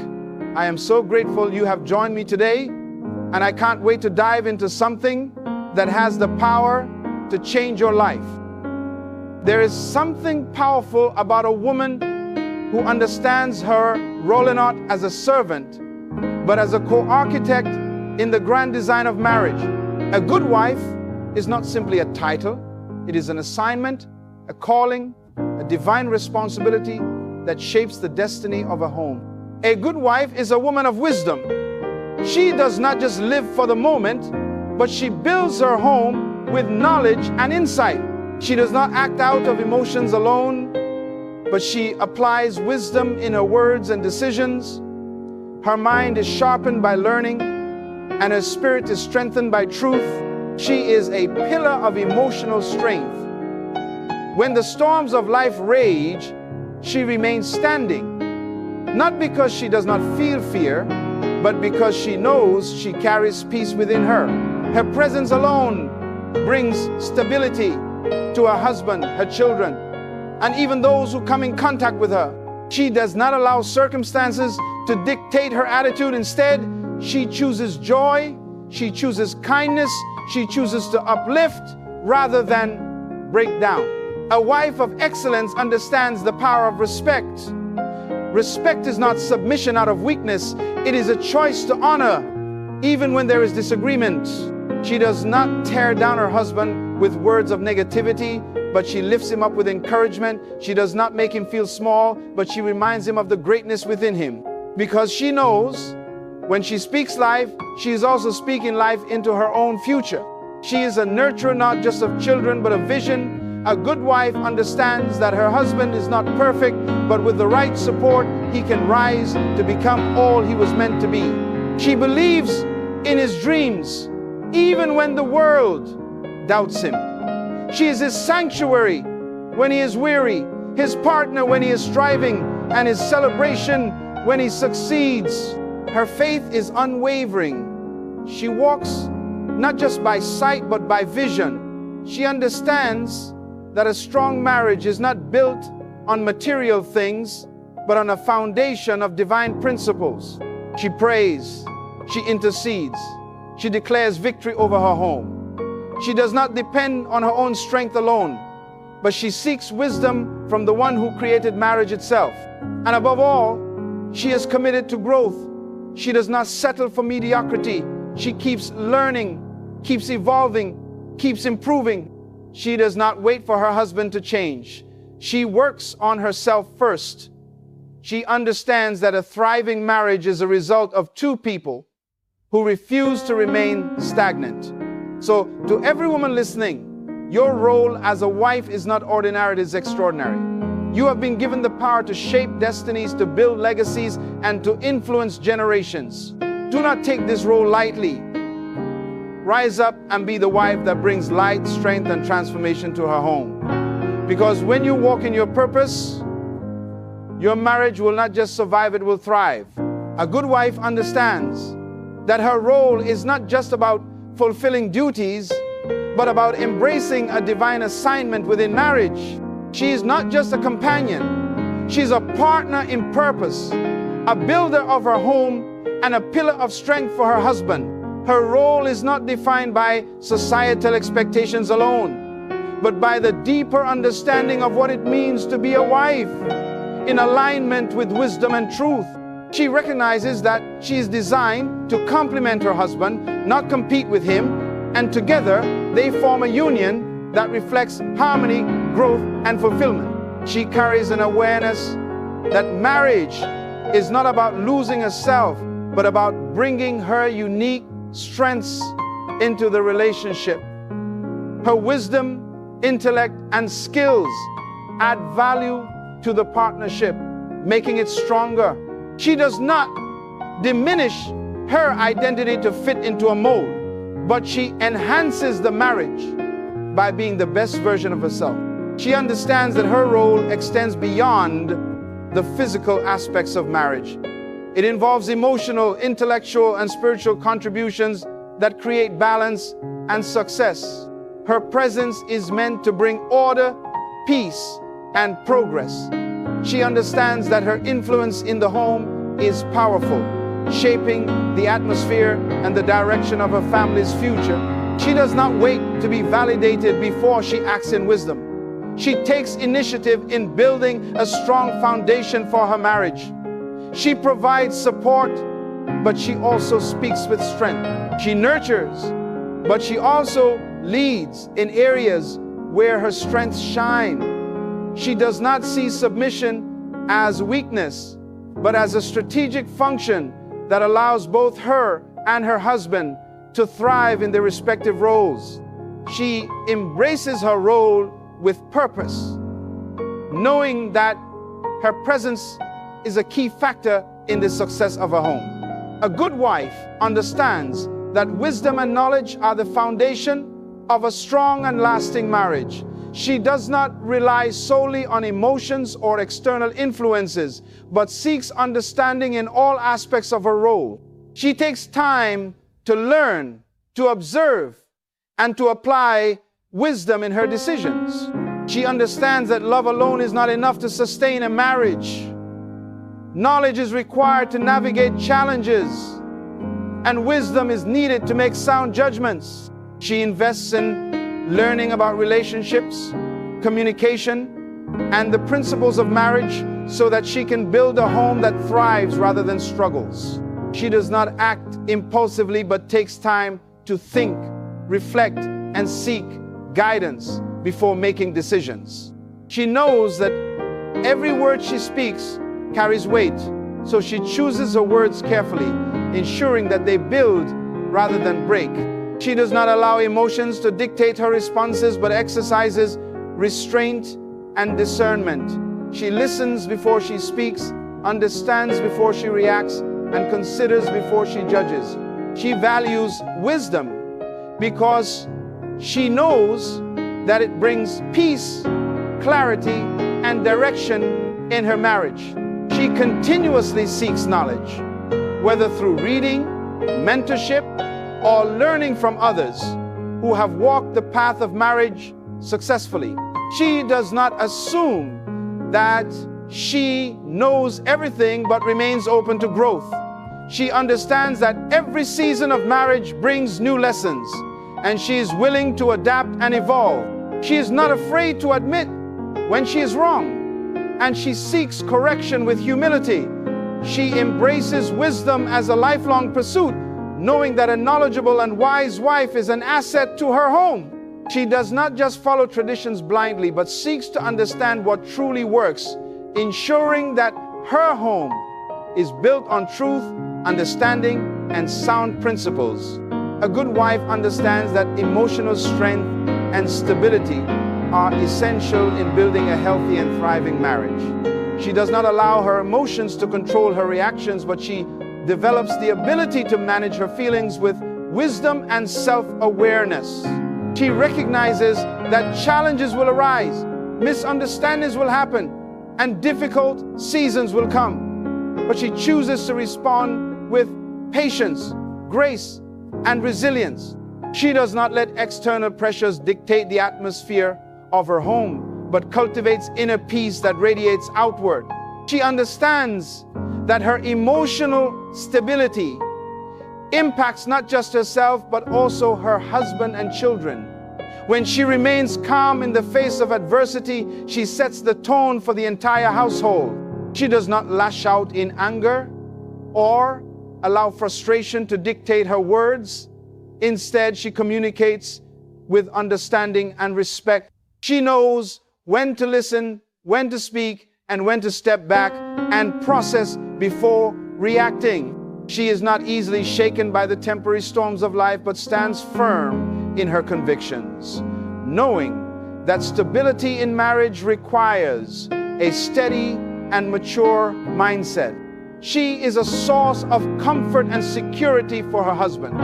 I am so grateful you have joined me today, and I can't wait to dive into something that has the power to change your life. There is something powerful about a woman who understands her role not as a servant, but as a co-architect in the grand design of marriage. A good wife is not simply a title, it is an assignment, a calling, a divine responsibility that shapes the destiny of a home. A good wife is a woman of wisdom. She does not just live for the moment, but she builds her home with knowledge and insight. She does not act out of emotions alone, but she applies wisdom in her words and decisions. Her mind is sharpened by learning, and her spirit is strengthened by truth. She is a pillar of emotional strength. When the storms of life rage, she remains standing, not because she does not feel fear, but because she knows she carries peace within her. Her presence alone brings stability to her husband, her children, and even those who come in contact with her. She does not allow circumstances to dictate her attitude. Instead, she chooses joy, she chooses kindness, she chooses to uplift rather than break down. A wife of excellence understands the power of respect. Respect is not submission out of weakness. It is a choice to honor, even when there is disagreement. She does not tear down her husband with words of negativity, but she lifts him up with encouragement. She does not make him feel small, but she reminds him of the greatness within him. Because she knows when she speaks life, she is also speaking life into her own future. She is a nurturer not just of children, but of vision. A good wife understands that her husband is not perfect, but with the right support, he can rise to become all he was meant to be. She believes in his dreams, even when the world doubts him. She is his sanctuary when he is weary, his partner when he is striving, and his celebration when he succeeds. Her faith is unwavering. She walks not just by sight, but by vision. She understands that a strong marriage is not built on material things, but on a foundation of divine principles. She prays, she intercedes, she declares victory over her home. She does not depend on her own strength alone, but she seeks wisdom from the one who created marriage itself. And above all, she is committed to growth. She does not settle for mediocrity. She keeps learning, keeps evolving, keeps improving. She does not wait for her husband to change. She works on herself first. She understands that a thriving marriage is a result of two people who refuse to remain stagnant. So to every woman listening, your role as a wife is not ordinary, it is extraordinary. You have been given the power to shape destinies, to build legacies, and to influence generations. Do not take this role lightly. Rise up and be the wife that brings light, strength, and transformation to her home. Because when you walk in your purpose, your marriage will not just survive, it will thrive. A good wife understands that her role is not just about fulfilling duties, but about embracing a divine assignment within marriage. She is not just a companion. She's a partner in purpose, a builder of her home, and a pillar of strength for her husband. Her role is not defined by societal expectations alone, but by the deeper understanding of what it means to be a wife, in alignment with wisdom and truth. She recognizes that she is designed to complement her husband, not compete with him, and together they form a union that reflects harmony, growth, and fulfillment. She carries an awareness that marriage is not about losing herself, but about bringing her unique strengths into the relationship. Her wisdom, intellect, and skills add value to the partnership, making it stronger. She does not diminish her identity to fit into a mold, but she enhances the marriage by being the best version of herself. She understands that her role extends beyond the physical aspects of marriage. It involves emotional, intellectual, and spiritual contributions that create balance and success. Her presence is meant to bring order, peace, and progress. She understands that her influence in the home is powerful, shaping the atmosphere and the direction of her family's future. She does not wait to be validated before she acts in wisdom. She takes initiative in building a strong foundation for her marriage. She provides support, but she also speaks with strength. She nurtures, but she also leads in areas where her strengths shine. She does not see submission as weakness, but as a strategic function that allows both her and her husband to thrive in their respective roles. She embraces her role with purpose, knowing that her presence is a key factor in the success of a home. A good wife understands that wisdom and knowledge are the foundation of a strong and lasting marriage. She does not rely solely on emotions or external influences, but seeks understanding in all aspects of her role. She takes time to learn, to observe, and to apply wisdom in her decisions. She understands that love alone is not enough to sustain a marriage. Knowledge is required to navigate challenges, and wisdom is needed to make sound judgments. She invests in learning about relationships, communication, and the principles of marriage so that she can build a home that thrives rather than struggles. She does not act impulsively, but takes time to think, reflect, and seek guidance before making decisions. She knows that every word she speaks carries weight, so she chooses her words carefully, ensuring that they build rather than break. She does not allow emotions to dictate her responses, but exercises restraint and discernment. She listens before she speaks, understands before she reacts, and considers before she judges. She values wisdom because she knows that it brings peace, clarity, and direction in her marriage. She continuously seeks knowledge, whether through reading, mentorship, or learning from others who have walked the path of marriage successfully. She does not assume that she knows everything but remains open to growth. She understands that every season of marriage brings new lessons, and she is willing to adapt and evolve. She is not afraid to admit when she is wrong, and she seeks correction with humility. She embraces wisdom as a lifelong pursuit, knowing that a knowledgeable and wise wife is an asset to her home. She does not just follow traditions blindly, but seeks to understand what truly works, ensuring that her home is built on truth, understanding, and sound principles. A good wife understands that emotional strength and stability are essential in building a healthy and thriving marriage. She does not allow her emotions to control her reactions, but she develops the ability to manage her feelings with wisdom and self-awareness. She recognizes that challenges will arise, misunderstandings will happen, and difficult seasons will come. But she chooses to respond with patience, grace, and resilience. She does not let external pressures dictate the atmosphere of her home, but cultivates inner peace that radiates outward. She understands that her emotional stability impacts not just herself, but also her husband and children. When she remains calm in the face of adversity, she sets the tone for the entire household. She does not lash out in anger or allow frustration to dictate her words. Instead, she communicates with understanding and respect. She knows when to listen, when to speak, and when to step back and process before reacting. She is not easily shaken by the temporary storms of life, but stands firm in her convictions, knowing that stability in marriage requires a steady and mature mindset. She is a source of comfort and security for her husband,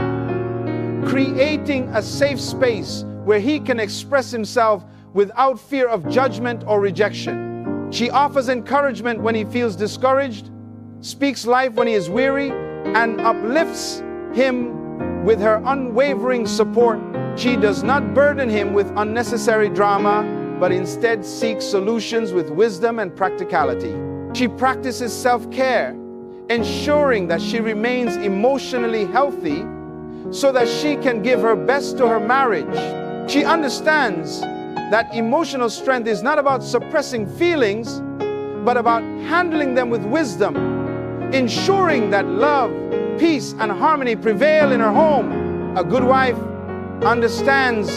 creating a safe space where he can express himself without fear of judgment or rejection. She offers encouragement when he feels discouraged, speaks life when he is weary, and uplifts him with her unwavering support. She does not burden him with unnecessary drama, but instead seeks solutions with wisdom and practicality. She practices self-care, ensuring that she remains emotionally healthy so that she can give her best to her marriage. She understands that emotional strength is not about suppressing feelings, but about handling them with wisdom, ensuring that love, peace, and harmony prevail in her home. A good wife understands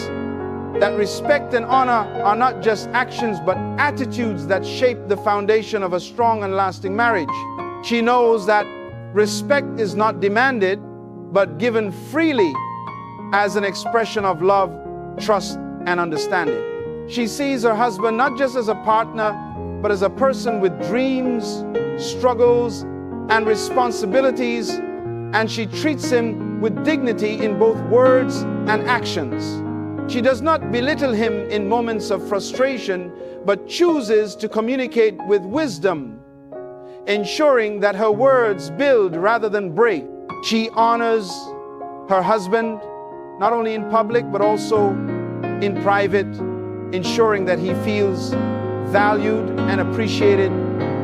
that respect and honor are not just actions, but attitudes that shape the foundation of a strong and lasting marriage. She knows that respect is not demanded, but given freely as an expression of love, trust, and understanding. She sees her husband not just as a partner, but as a person with dreams, struggles, and responsibilities, and she treats him with dignity in both words and actions. She does not belittle him in moments of frustration, but chooses to communicate with wisdom, ensuring that her words build rather than break. She honors her husband, not only in public, but also in private, ensuring that he feels valued and appreciated.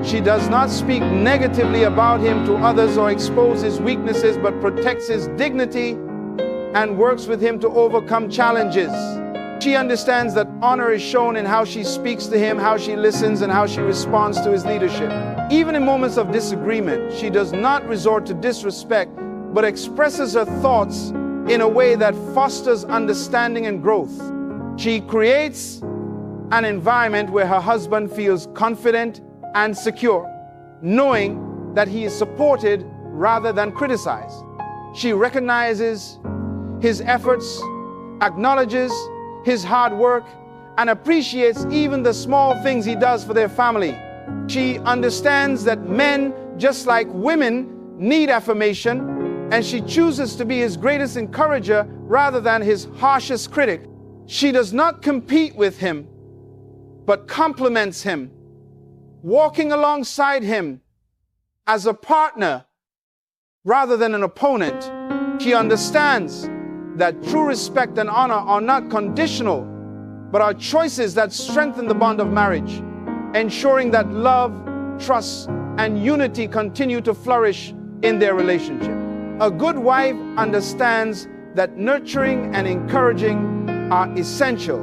She does not speak negatively about him to others or expose his weaknesses, but protects his dignity and works with him to overcome challenges. She understands that honor is shown in how she speaks to him, how she listens, and how she responds to his leadership. Even in moments of disagreement, she does not resort to disrespect, but expresses her thoughts in a way that fosters understanding and growth. She creates an environment where her husband feels confident and secure, knowing that he is supported rather than criticized. She recognizes his efforts, acknowledges his hard work, and appreciates even the small things he does for their family. She understands that men, just like women, need affirmation, and she chooses to be his greatest encourager rather than his harshest critic. She does not compete with him, but complements him, walking alongside him as a partner rather than an opponent. She understands that true respect and honor are not conditional, but are choices that strengthen the bond of marriage, ensuring that love, trust, and unity continue to flourish in their relationship. A good wife understands that nurturing and encouraging are essential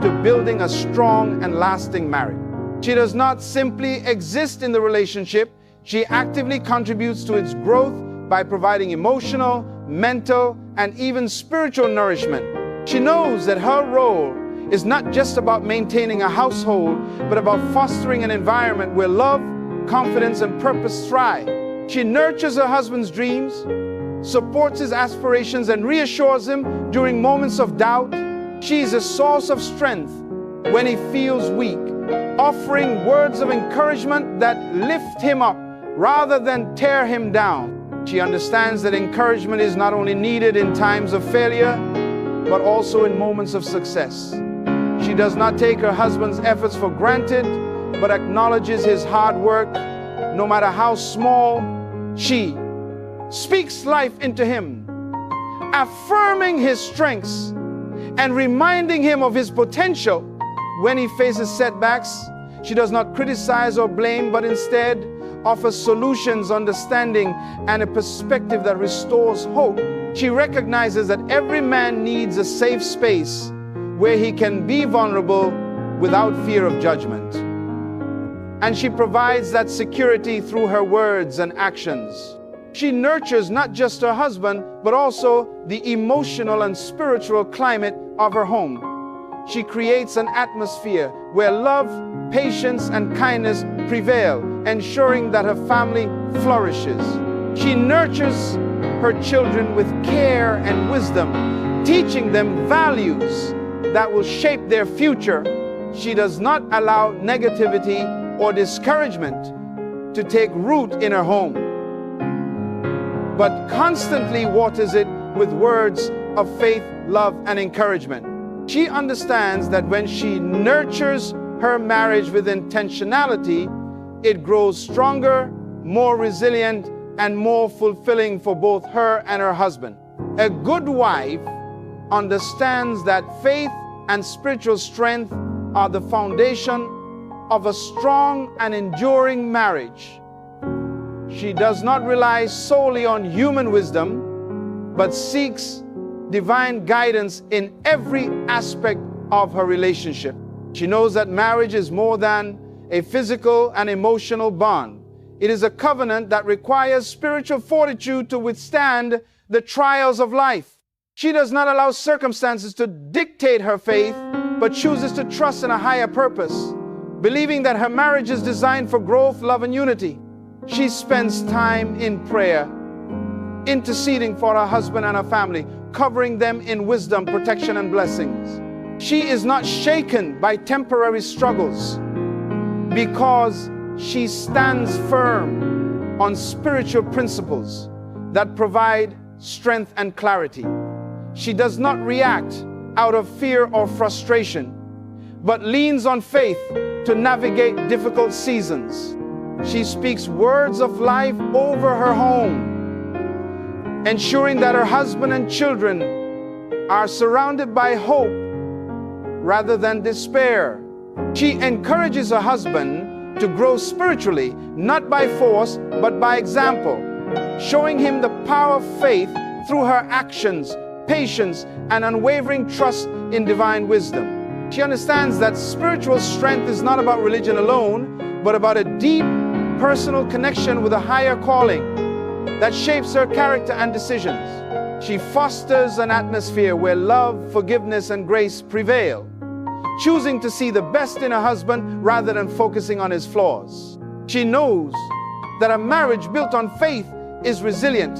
to building a strong and lasting marriage. She does not simply exist in the relationship, she actively contributes to its growth by providing emotional, mental, and even spiritual nourishment. She knows that her role is not just about maintaining a household, but about fostering an environment where love, confidence, and purpose thrive. She nurtures her husband's dreams, supports his aspirations, and reassures him during moments of doubt. She is a source of strength, when he feels weak, offering words of encouragement that lift him up rather than tear him down. She understands that encouragement is not only needed in times of failure, but also in moments of success. She does not take her husband's efforts for granted, but acknowledges his hard work, no matter how small. She speaks life into him, affirming his strengths and reminding him of his potential when he faces setbacks. She does not criticize or blame, but instead offers solutions, understanding, and a perspective that restores hope. She recognizes that every man needs a safe space where he can be vulnerable without fear of judgment. And she provides that security through her words and actions. She nurtures not just her husband, but also the emotional and spiritual climate of her home. She creates an atmosphere where love, patience, and kindness prevail, ensuring that her family flourishes. She nurtures her children with care and wisdom, teaching them values that will shape their future. She does not allow negativity or discouragement to take root in her home, but constantly waters it with words of faith, love, and encouragement. She understands that when she nurtures her marriage with intentionality, it grows stronger, more resilient, and more fulfilling for both her and her husband. A good wife understands that faith and spiritual strength are the foundation of a strong and enduring marriage. She does not rely solely on human wisdom, but seeks divine guidance in every aspect of her relationship. She knows that marriage is more than a physical and emotional bond. It is a covenant that requires spiritual fortitude to withstand the trials of life. She does not allow circumstances to dictate her faith, but chooses to trust in a higher purpose, believing that her marriage is designed for growth, love, and unity. She spends time in prayer, interceding for her husband and her family, covering them in wisdom, protection, and blessings. She is not shaken by temporary struggles because she stands firm on spiritual principles that provide strength and clarity. She does not react out of fear or frustration, but leans on faith to navigate difficult seasons. She speaks words of life over her home, ensuring that her husband and children are surrounded by hope rather than despair. She encourages her husband to grow spiritually, not by force, but by example, showing him the power of faith through her actions, patience, and unwavering trust in divine wisdom. She understands that spiritual strength is not about religion alone, but about a deep personal connection with a higher calling that shapes her character and decisions. She fosters an atmosphere where love, forgiveness, and grace prevail, choosing to see the best in her husband rather than focusing on his flaws. She knows that a marriage built on faith is resilient,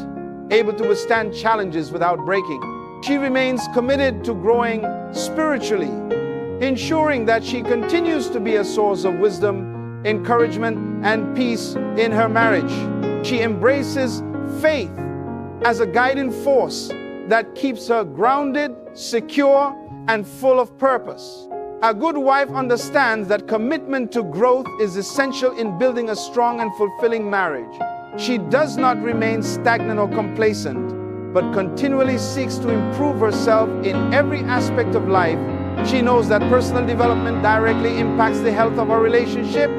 able to withstand challenges without breaking. She remains committed to growing spiritually, ensuring that she continues to be a source of wisdom, encouragement, and peace in her marriage. She embraces faith as a guiding force that keeps her grounded, secure, and full of purpose. A good wife understands that commitment to growth is essential in building a strong and fulfilling marriage. She does not remain stagnant or complacent, but continually seeks to improve herself in every aspect of life. She knows that personal development directly impacts the health of her relationship,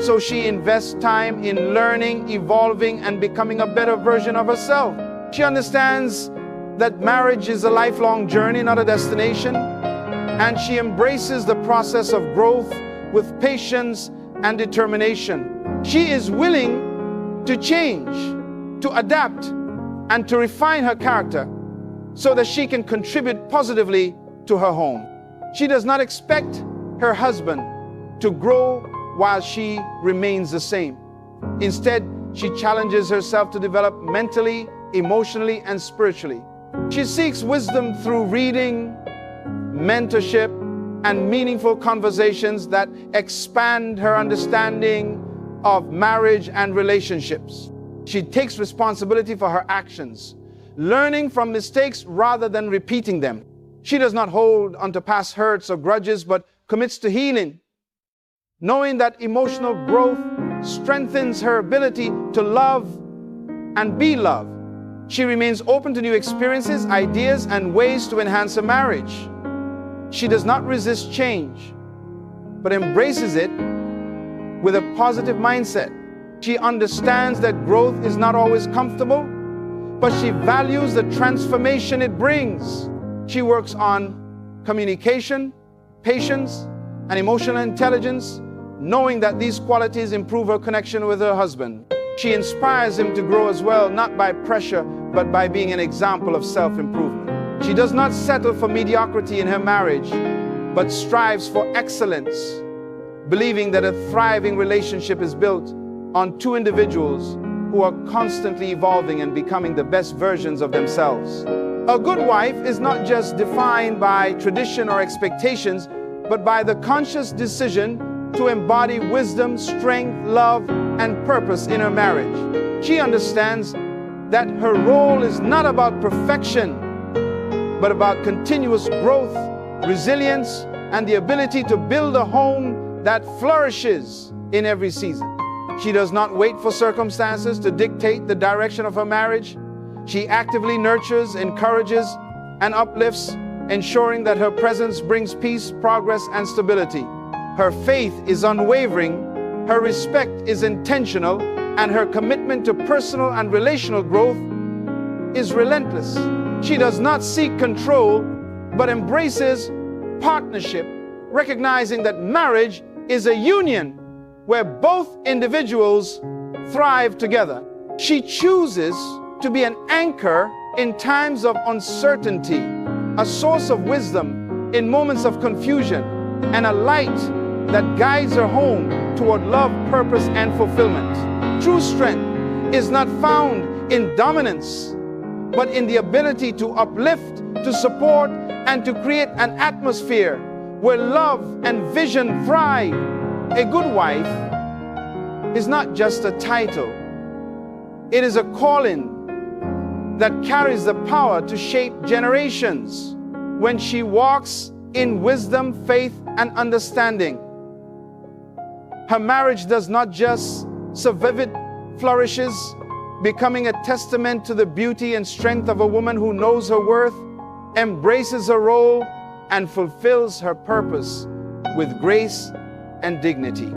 so she invests time in learning, evolving, and becoming a better version of herself. She understands that marriage is a lifelong journey, not a destination, and she embraces the process of growth with patience and determination. She is willing to change, to adapt, and to refine her character so that she can contribute positively to her home. She does not expect her husband to grow while she remains the same. Instead, she challenges herself to develop mentally, emotionally, and spiritually. She seeks wisdom through reading, mentorship, and meaningful conversations that expand her understanding of marriage and relationships. She takes responsibility for her actions, learning from mistakes rather than repeating them. She does not hold onto past hurts or grudges, but commits to healing, knowing that emotional growth strengthens her ability to love and be loved. She remains open to new experiences, ideas, and ways to enhance her marriage. She does not resist change, but embraces it with a positive mindset. She understands that growth is not always comfortable, but she values the transformation it brings. She works on communication, patience, and emotional intelligence, knowing that these qualities improve her connection with her husband. She inspires him to grow as well, not by pressure, but by being an example of self-improvement. She does not settle for mediocrity in her marriage, but strives for excellence, believing that a thriving relationship is built on two individuals who are constantly evolving and becoming the best versions of themselves. A good wife is not just defined by tradition or expectations, but by the conscious decision to embody wisdom, strength, love, and purpose in her marriage. She understands that her role is not about perfection, but about continuous growth, resilience, and the ability to build a home that flourishes in every season. She does not wait for circumstances to dictate the direction of her marriage. She actively nurtures, encourages, and uplifts, ensuring that her presence brings peace, progress, and stability. Her faith is unwavering, her respect is intentional, and her commitment to personal and relational growth is relentless. She does not seek control, but embraces partnership, recognizing that marriage is a union where both individuals thrive together. She chooses to be an anchor in times of uncertainty, a source of wisdom in moments of confusion, and a light that guides her home toward love, purpose, and fulfillment. True strength is not found in dominance, but in the ability to uplift, to support, and to create an atmosphere where love and vision thrive. A good wife is not just a title. It is a calling that carries the power to shape generations. When she walks in wisdom, faith, and understanding, her marriage does not just survive, it flourishes, becoming a testament to the beauty and strength of a woman who knows her worth, embraces her role, and fulfills her purpose with grace and dignity.